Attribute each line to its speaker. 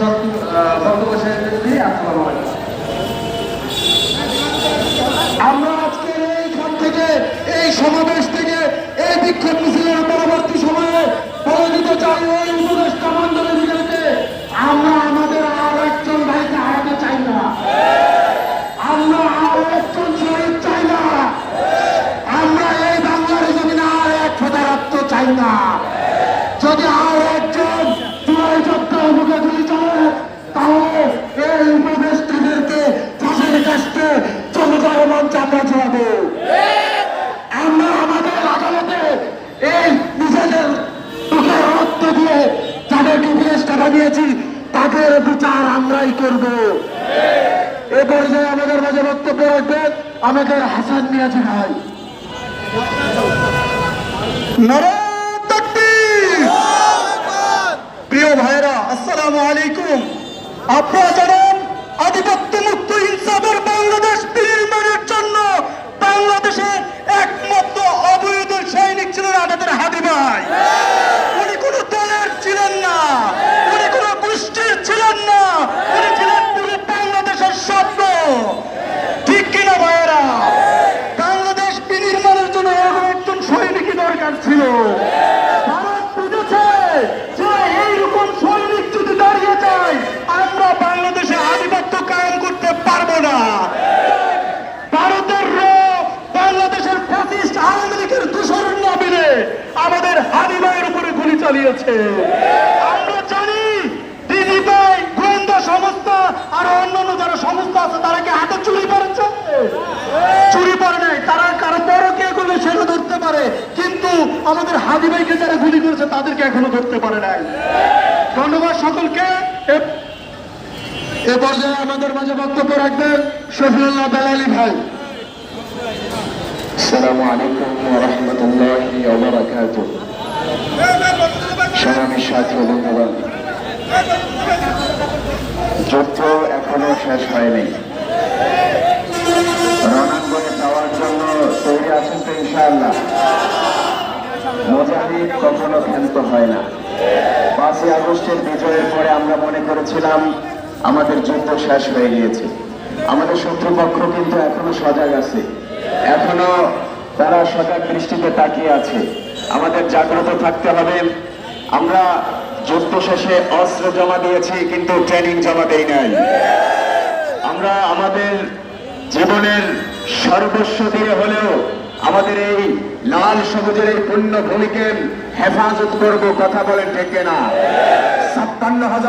Speaker 1: বক্তব্য শেষ করছি। আসসালামু আলাইকুম।
Speaker 2: আমরা আজকের এইখান থেকে, এই সমাবেশ থেকে, এই বিক্ষোভ মিছিলের পরবর্তী সময়ে বলে দিতে চাই ওই উপদেষ্টা মন্ডলীদেরকে, আমরা আমাদের আর একজন ভাইকে হারাতে চাই না, আমরা আর একজন শহীদ চাই না, আমরা এই বাংলার জমিনে আর এক ফোঁটা রক্ত চাই না। যদি আর একজন জুলাই যোদ্ধার মুখে গুলি চলে, তাহলে এই উপদেষ্টাদেরকে ফাঁসির কাছে চলে যাওয়ার মঞ্চে আমরা চড়াবো। আমরা আমাদের আদালতে এই নিজেদের মুখে রক্ত দিয়ে যাদেরকে উপদেষ্টা বানিয়েছি তাদের বিচার আমরাই করব। এ পর্যায়ে আমাদের মাঝে বক্তব্য রাখবেন আমাদের হাসান মিয়াজি ভাই। প্রিয় ভাইরা, আসসালামু আলাইকুম। আপনারা জানেন আধিপত্য মুক্ত ইনসাফের বাংলাদেশ বিনির্মাণের জন্য বাংলাদেশের একমাত্র অবৈধ সৈনিক ছিলেন আমাদের হাদি ভাই। উনি কোনো দলের ছিলেন না, উনি কোনো গোষ্ঠীর ছিলেন না, উনি ছিলেন পুরো বাংলাদেশের স্বপ্ন। ঠিক কিনা ভাইয়েরা? বাংলাদেশ বিনির্মাণের জন্য এরকম একজন সৈনিকই দরকার ছিল। ভারত বুঝেছে যে এইরকম সৈনিক যদি দাঁড়িয়ে যায় আমরা বাংলাদেশে আধিপত্য কায়েম করতে পারবো না। ভারতের বাংলাদেশের ফ্যাসিস্ট আওয়ামী লীগের দূষণ না মিলে আমাদের হাদি ভাইয়ের উপরে গুলি চালিয়েছে। আমরা জানি ডিজিটাল গোয়েন্দা সংস্থা আর অন্যান্য যারা সংস্থা আছে তারা কি হাতে চুরি করেছে? চুরি করে নাই, তারা কারো বড় কে করলে সেটা ধরতে পারে, কিন্তু আমাদের হাদি ভাইকে যারা গুলি করেছে তাদেরকে এখনো ধরতে পারে নাই। ধন্যবাদ সকলকে। এ পর্যায়ে আমাদের মাঝে বক্তব্য রাখবেন শফিউল্লাহ বেলালী ভাই।
Speaker 3: আসসালামু আলাইকুম ওয়া রাহমাতুল্লাহি ওয়া বারাকাতুহু। সংগ্রামী সাথী ও বন্ধুগণ, যুদ্ধ এখনো শেষ হয়নি। রণাঙ্গনে যাওয়ার জন্য তৈরি আছেন তো ইনশাআল্লাহ? মুজাহিদ কখনো ক্ষান্ত হয় না। 5ই আগস্টের বিজয়ের পরে আমরা মনে করেছিলাম আমাদের যুদ্ধ শেষ হয়ে গিয়েছে। আমাদের শত্রুপক্ষ কিন্তু এখনো সজাগ আছে, এখনো তারা সজাগ দৃষ্টিতে তাকিয়ে আছে। আমাদের জাগ্রত থাকতে হবে। আমরা যুদ্ধ শেষে অস্ত্র জমা দিয়েছি, কিন্তু ট্রেনিং জমা দেই নাই। আমরা আমাদের জীবনের সর্বস্ব দিয়ে হলেও আমাদের এই লাল সবুজের এই পুণ্য ভূমিকে হেফাজত করব। কথা বলেন ঠিক না? 57,000